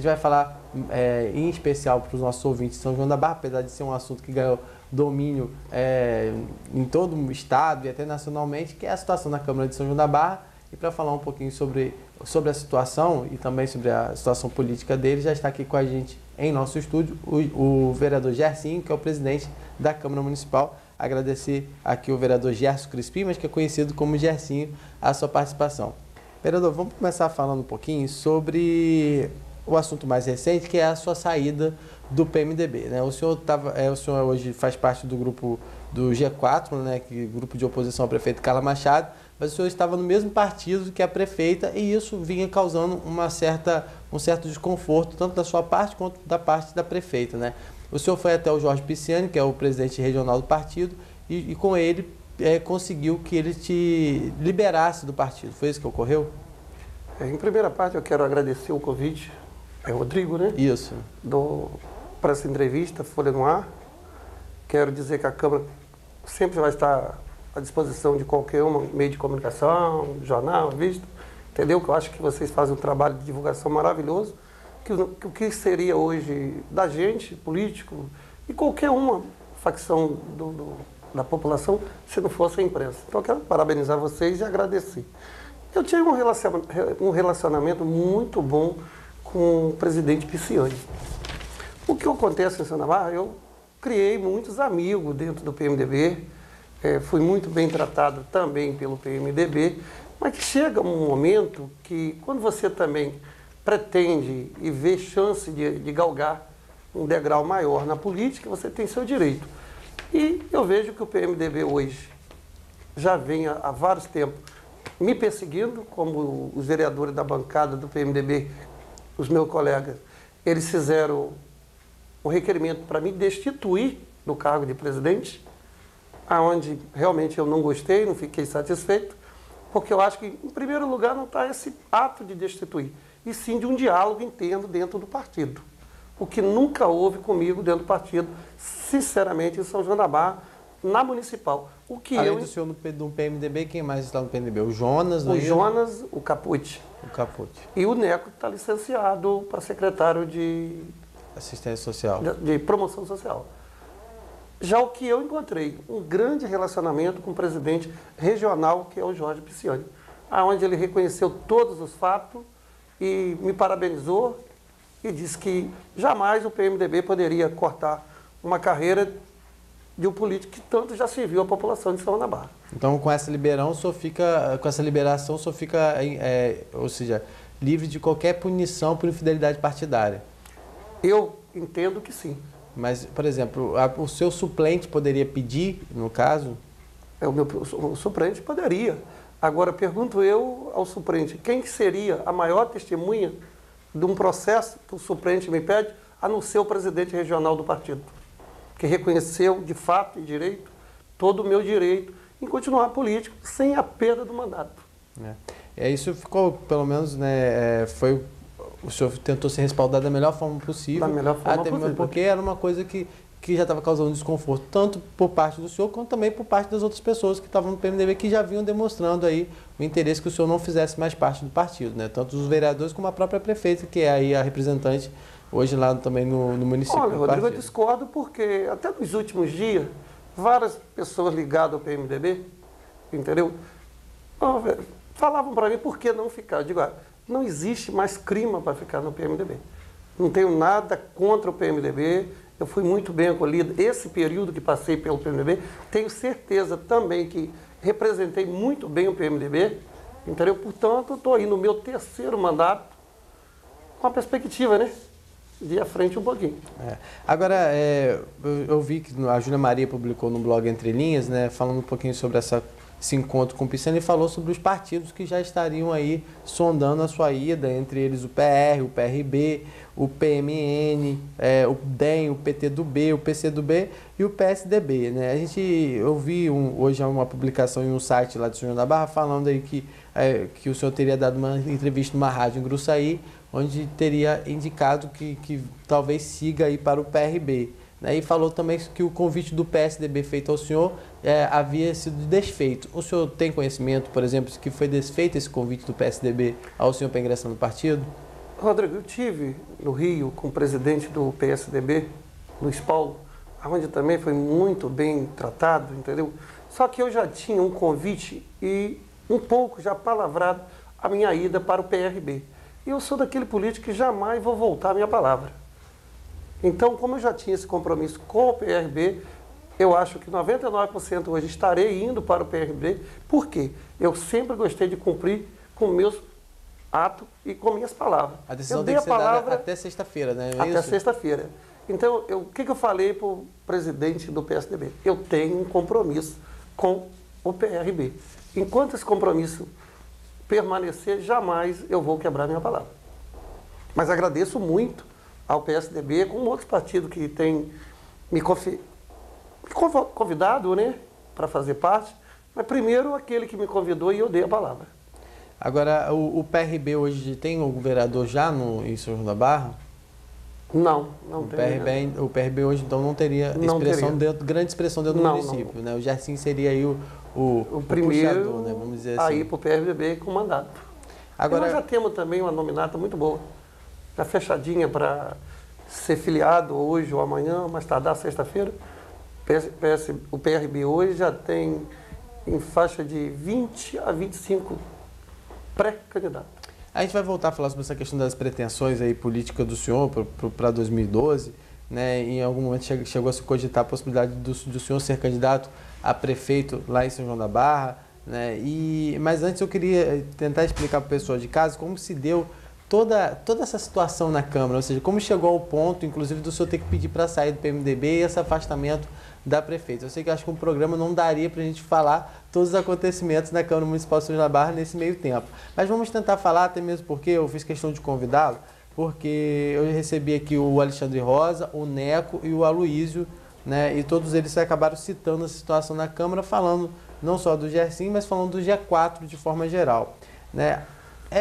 gente vai falar em especial para os nossos ouvintes de São João da Barra, apesar de ser um assunto que ganhou domínio em todo o estado e até nacionalmente, que é a situação na Câmara de São João da Barra. E para falar um pouquinho sobre a situação e também sobre a situação política dele, já está aqui com a gente em nosso estúdio o vereador Gersinho, que é o presidente da Câmara Municipal. Agradecer aqui o vereador Gerson Crispim, mas que é conhecido como Gersinho, a sua participação. Vereador, vamos começar falando um pouquinho sobre o assunto mais recente, que é a sua saída do PMDB, né? O senhor hoje faz parte do grupo do G4, né, que grupo de oposição ao prefeito Carla Machado, mas o senhor estava no mesmo partido que a prefeita e isso vinha causando um certo desconforto, tanto da sua parte quanto da parte da prefeita, né? O senhor foi até o Jorge Pisciani, que é o presidente regional do partido, e com ele conseguiu que ele te liberasse do partido. Foi isso que ocorreu? Em primeira parte, eu quero agradecer o convite. É o Rodrigo, né? Isso. Para essa entrevista, Folha no Ar. Quero dizer que a Câmara sempre vai estar à disposição de qualquer meio de comunicação, jornal, revista, entendeu? Que eu acho que vocês fazem um trabalho de divulgação maravilhoso, que o que seria hoje da gente, político, e qualquer uma facção da população, se não fosse a imprensa. Então eu quero parabenizar vocês e agradecer. Eu tive um relacionamento muito bom com o presidente Pisciani. O que acontece em São João da Barra, eu criei muitos amigos dentro do PMDB, fui muito bem tratado também pelo PMDB, mas que chega um momento que, quando você também pretende e vê chance de galgar um degrau maior na política, você tem seu direito. E eu vejo que o PMDB hoje já vem há vários tempos me perseguindo, como os vereadores da bancada do PMDB, os meus colegas, eles fizeram um requerimento para me destituir do cargo de presidente, aonde realmente eu não gostei, não fiquei satisfeito, porque eu acho que, em primeiro lugar, não está esse ato de destituir, e sim de um diálogo interno dentro do partido. O que nunca houve comigo dentro do partido, sinceramente, em São João da Barra, na municipal. Além do senhor no PMDB, quem mais está no PMDB? O Jonas? O Jonas, o Capucci. O Capucci. E o Neco está licenciado para secretário de assistência social. De promoção social. Já o que eu encontrei, um grande relacionamento com o presidente regional, que é o Jorge Pisciani, onde ele reconheceu todos os fatos e me parabenizou e disse que jamais o PMDB poderia cortar uma carreira de um político que tanto já serviu a população de São João da Barra. Então, com essa liberação, o senhor fica, ou seja, livre de qualquer punição por infidelidade partidária? Eu entendo que sim. Mas, por exemplo, o seu suplente poderia pedir, no caso? O suplente poderia. Agora, pergunto eu ao suplente, quem que seria a maior testemunha de um processo que o suplente me pede, a não ser o presidente regional do partido, que reconheceu de fato e direito todo o meu direito em continuar político sem a perda do mandato. Isso ficou, pelo menos, né, o senhor tentou se respaldar da melhor forma possível. Da melhor forma possível. Porque era uma coisa que já estava causando desconforto, tanto por parte do senhor, quanto também por parte das outras pessoas que estavam no PMDB, que já vinham demonstrando aí o interesse que o senhor não fizesse mais parte do partido, né? Tanto os vereadores como a própria prefeita, que é aí a representante hoje lá também no município. Olha, Rodrigo, eu discordo porque até nos últimos dias, várias pessoas ligadas ao PMDB, entendeu? Falavam para mim por que não ficar. Eu digo, não existe mais clima para ficar no PMDB. Não tenho nada contra o PMDB, eu fui muito bem acolhido. Esse período que passei pelo PMDB, tenho certeza também que representei muito bem o PMDB, entendeu? Portanto, estou aí no meu terceiro mandato, com a perspectiva, né, de ir à frente um pouquinho. Agora, eu vi que a Júlia Maria publicou no blog Entre Linhas, né, falando um pouquinho sobre esse encontro com o Pisciani, e falou sobre os partidos que já estariam aí sondando a sua ida, entre eles o PR, o PRB, o PMN, o DEM, o PTdoB, o PCdoB e o PSDB, né? Eu vi hoje uma publicação em um site lá de São João da Barra falando aí que o senhor teria dado uma entrevista numa rádio em Gruçaí, onde teria indicado que talvez siga aí para o PRB. E falou também que o convite do PSDB feito ao senhor havia sido desfeito. O senhor tem conhecimento, por exemplo, que foi desfeito esse convite do PSDB ao senhor para ingressar no partido? Rodrigo, eu tive no Rio com o presidente do PSDB, Luiz Paulo, onde também foi muito bem tratado, entendeu? Só que eu já tinha um convite e um pouco já palavrado a minha ida para o PRB. E eu sou daquele político que jamais vou voltar à minha palavra. Então, como eu já tinha esse compromisso com o PRB, eu acho que 99% hoje estarei indo para o PRB. Por quê? Eu sempre gostei de cumprir com meus atos e com minhas palavras. A decisão eu tem dei que ser a palavra dada até sexta-feira, né? Até sexta-feira. Então, o que eu falei para o presidente do PSDB? Eu tenho um compromisso com o PRB. Enquanto esse compromisso permanecer, jamais eu vou quebrar minha palavra. Mas agradeço muito ao PSDB, como outros partidos que têm me convidado, né, para fazer parte, mas primeiro aquele que me convidou e eu dei a palavra. Agora, o PRB hoje tem um vereador já em São João da Barra? Não tem. O PRB hoje, então, não teria grande expressão dentro do município, né? O Gersim seria aí o primeiro puxador, né? Vamos dizer assim. Aí para o PRB com mandato. Agora, nós já temos também uma nominata muito boa, já fechadinha para ser filiado hoje ou amanhã, mais tardar sexta-feira. O PRB hoje já tem em faixa de 20 a 25 pré-candidatos. A gente vai voltar a falar sobre essa questão das pretensões aí políticas do senhor para 2012, né? Em algum momento chegou a se cogitar a possibilidade do senhor ser candidato a prefeito lá em São João da Barra, né? Mas antes eu queria tentar explicar para o pessoal de casa como se deu toda essa situação na Câmara, ou seja, como chegou ao ponto, inclusive, do senhor ter que pedir para sair do PMDB e esse afastamento da prefeita. Eu sei que acho que um programa não daria para a gente falar todos os acontecimentos na Câmara Municipal de São João da Barra nesse meio tempo. Mas vamos tentar falar, até mesmo porque eu fiz questão de convidá-lo, porque eu recebi aqui o Alexandre Rosa, o Neco e o Aloísio, né? E todos eles acabaram citando a situação na Câmara, falando não só do Gersim, mas falando do G4 de forma geral, né?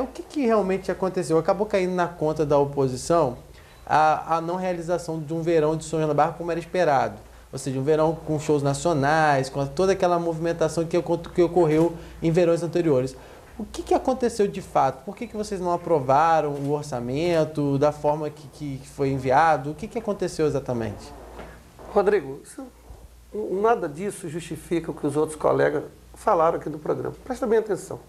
O que realmente aconteceu? Acabou caindo na conta da oposição a não realização de um verão de São João da Barra como era esperado. Ou seja, um verão com shows nacionais, com toda aquela movimentação que ocorreu em verões anteriores. O que aconteceu de fato? Por que vocês não aprovaram o orçamento da forma que foi enviado? O que aconteceu exatamente? Rodrigo, nada disso justifica o que os outros colegas falaram aqui do programa. Presta bem atenção.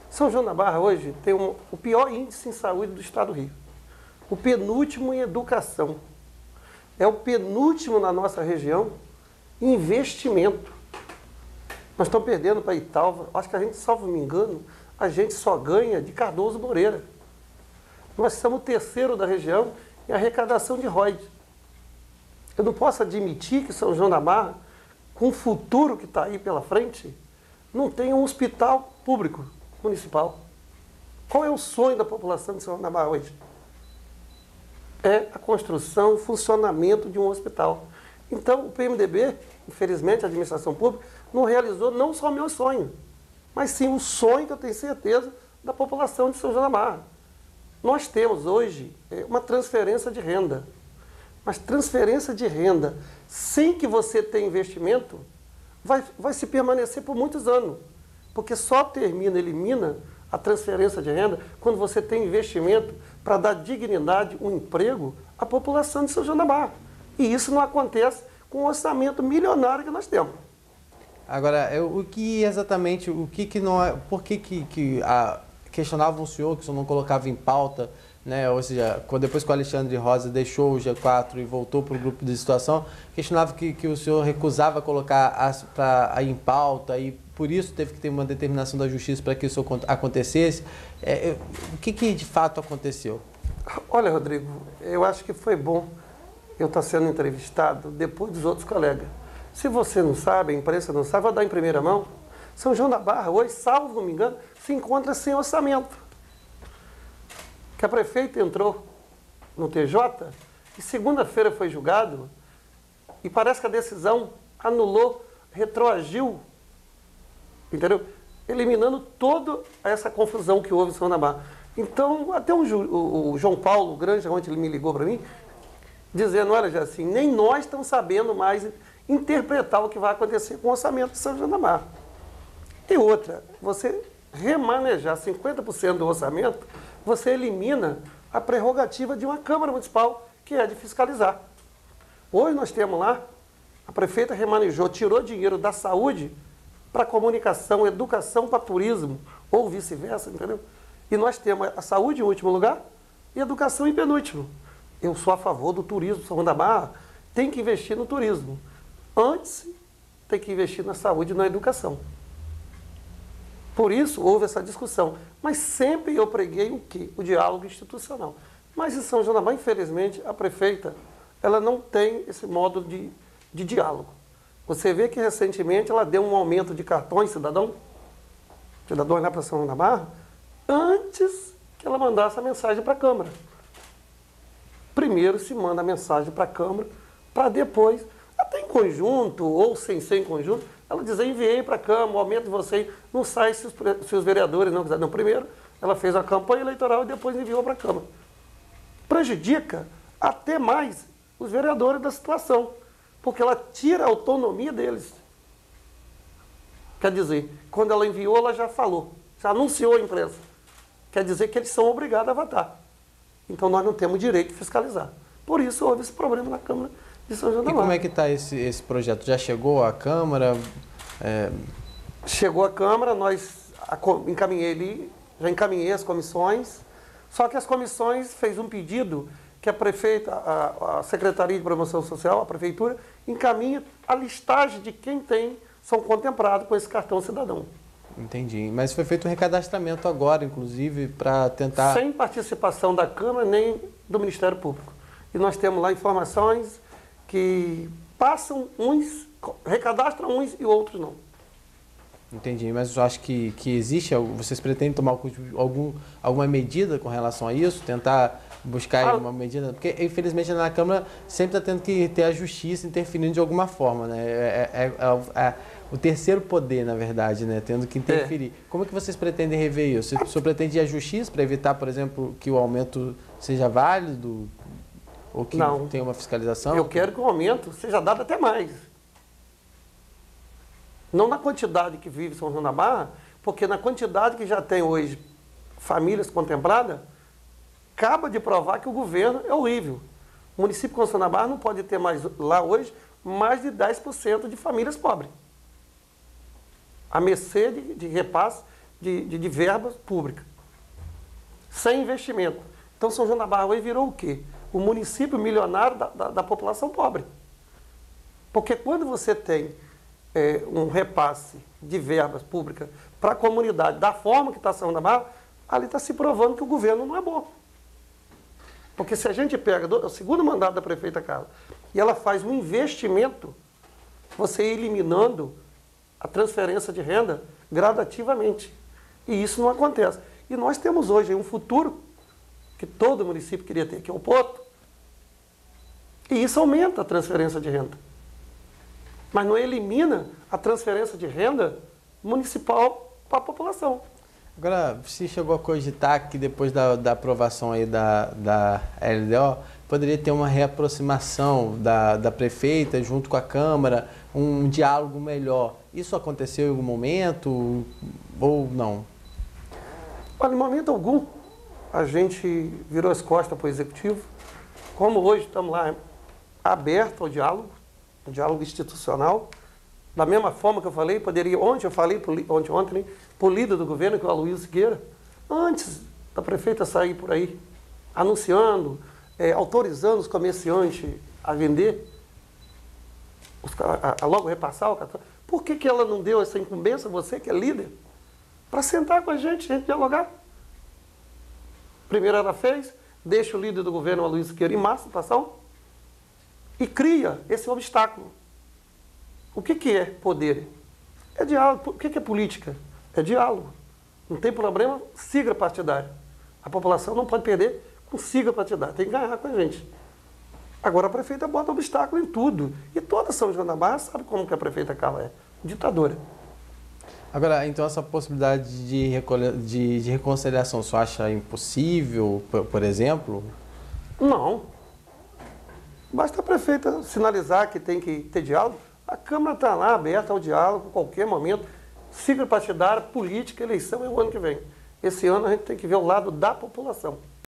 São João da Barra hoje tem o pior índice em saúde do estado do Rio. O penúltimo em educação. É o penúltimo na nossa região em investimento. Nós estamos perdendo para Italva. Acho que a gente, salvo me engano, a gente só ganha de Cardoso Moreira. Nós somos o terceiro da região em arrecadação de royalties. Eu não posso admitir que São João da Barra, com o futuro que está aí pela frente, não tem um hospital público municipal. Qual é o sonho da população de São João da Barra hoje? É a construção e funcionamento de um hospital. Então, o PMDB, infelizmente, a administração pública, não realizou não só o meu sonho, mas sim o sonho que eu tenho certeza da população de São João da Barra. Nós temos hoje uma transferência de renda. Mas transferência de renda, sem que você tenha investimento, vai se permanecer por muitos anos. Porque só elimina a transferência de renda quando você tem investimento para dar dignidade, um emprego à população de São João da Barra. E isso não acontece com o orçamento milionário que nós temos. Agora, o que exatamente, por que questionavam o senhor, que o senhor não colocava em pauta, né? Ou seja, depois que o Alexandre Rosa deixou o G4 e voltou para o grupo de situação, questionava que o senhor recusava colocar em pauta e por isso teve que ter uma determinação da Justiça para que isso acontecesse. O que de fato aconteceu? Olha, Rodrigo, eu acho que foi bom eu estar sendo entrevistado depois dos outros colegas. Se você não sabe, a imprensa não sabe, vou dar em primeira mão. São João da Barra, hoje, salvo não me engano, se encontra sem orçamento. Que a prefeita entrou no TJ e segunda-feira foi julgado e parece que a decisão anulou, retroagiu, entendeu? Eliminando toda essa confusão que houve em São João da Barra. Então, até o João Paulo, o grande, ontem ele me ligou para mim, dizendo, olha, já assim, nem nós estamos sabendo mais interpretar o que vai acontecer com o orçamento de São João da Barra. E outra, você remanejar 50% do orçamento, você elimina a prerrogativa de uma Câmara Municipal, que é de fiscalizar. Hoje nós temos lá, a prefeita remanejou, tirou dinheiro da saúde para comunicação, educação para turismo, ou vice-versa, entendeu? E nós temos a saúde em último lugar e a educação em penúltimo. Eu sou a favor do turismo, São João da Barra tem que investir no turismo. Antes, tem que investir na saúde e na educação. Por isso, houve essa discussão. Mas sempre eu preguei o quê? O diálogo institucional. Mas em São João da Barra, infelizmente, a prefeita, ela não tem esse modo de diálogo. Você vê que recentemente ela deu um aumento de cartões cidadãos lá para São João da Barra, antes que ela mandasse a mensagem para a Câmara. Primeiro se manda a mensagem para a Câmara, para depois, até em conjunto, ou sem ser em conjunto, ela diz, enviei para a Câmara, o aumento de vocês não sai se os vereadores não quiserem. Não, primeiro ela fez a campanha eleitoral e depois enviou para a Câmara. Prejudica até mais os vereadores da situação, porque ela tira a autonomia deles. Quer dizer, quando ela enviou, ela já falou, já anunciou a imprensa. Quer dizer que eles são obrigados a votar. Então nós não temos direito de fiscalizar. Por isso houve esse problema na Câmara de São João da Barra. E como é que está esse projeto? Já chegou à Câmara? Chegou à Câmara, já encaminhei as comissões, só que as comissões fez um pedido que a prefeita, a Secretaria de Promoção Social, a Prefeitura, encaminha a listagem de quem são contemplados com esse cartão cidadão. Entendi. Mas foi feito um recadastramento agora, inclusive, para tentar... Sem participação da Câmara nem do Ministério Público. E nós temos lá informações que passam uns, recadastram uns e outros não. Entendi, mas eu acho que existe, vocês pretendem tomar alguma medida com relação a isso? Tentar buscar uma medida? Porque, infelizmente, na Câmara sempre está tendo que ter a justiça interferindo de alguma forma, né? O terceiro poder, na verdade, né? Tendo que interferir. Como é que vocês pretendem rever isso? O senhor pretende ir à justiça para evitar, por exemplo, que o aumento seja válido? Ou que tenha uma fiscalização? Eu quero que o aumento seja dado até mais. Não na quantidade que vive São João da Barra, porque na quantidade que já tem hoje famílias contempladas, acaba de provar que o governo é horrível. O município de São João da Barra não pode ter mais lá hoje mais de 10% de famílias pobres. A mercê de repasse de verbas públicas. Sem investimento. Então São João da Barra hoje virou o quê? O município milionário da população pobre. Porque quando você tem um repasse de verbas públicas para a comunidade da forma que está São João da Barra, ali está se provando que o governo não é bom. Porque se a gente pega o segundo mandato da prefeita Carla e ela faz um investimento, você ir eliminando a transferência de renda gradativamente. E isso não acontece. E nós temos hoje um futuro que todo município queria ter, que é o Porto. E isso aumenta a transferência de renda. Mas não elimina a transferência de renda municipal para a população. Agora, se chegou a cogitar que depois da aprovação aí da LDO, poderia ter uma reaproximação da prefeita junto com a Câmara, um diálogo melhor. Isso aconteceu em algum momento ou não? Olha, em momento algum, a gente virou as costas para o Executivo. Como hoje estamos lá abertos ao diálogo, um diálogo institucional. Da mesma forma que eu falei, ontem eu falei para o líder do governo, que é o Aloysio Siqueira, antes da prefeita sair por aí, anunciando, autorizando os comerciantes a vender, a logo repassar o cartão. Por que ela não deu essa incumbência, você que é líder, para sentar com a gente dialogar? Primeiro ela fez, deixa o líder do governo, o Aloysio Siqueira, em massa, situação, e cria esse obstáculo. O que é poder? É diálogo. O que é política? É diálogo. Não tem problema, sigla partidária. A população não pode perder com sigla partidária. Tem que ganhar com a gente. Agora a prefeita bota obstáculo em tudo. E toda São João da Barra sabe como que a prefeita Carla é. Ditadora. Agora, então essa possibilidade de reconciliação, você acha impossível, por exemplo? Não. Basta a prefeita sinalizar que tem que ter diálogo. A Câmara está lá aberta ao diálogo a qualquer momento. Sigla partidária, política, eleição é o ano que vem. Esse ano a gente tem que ver o lado da população.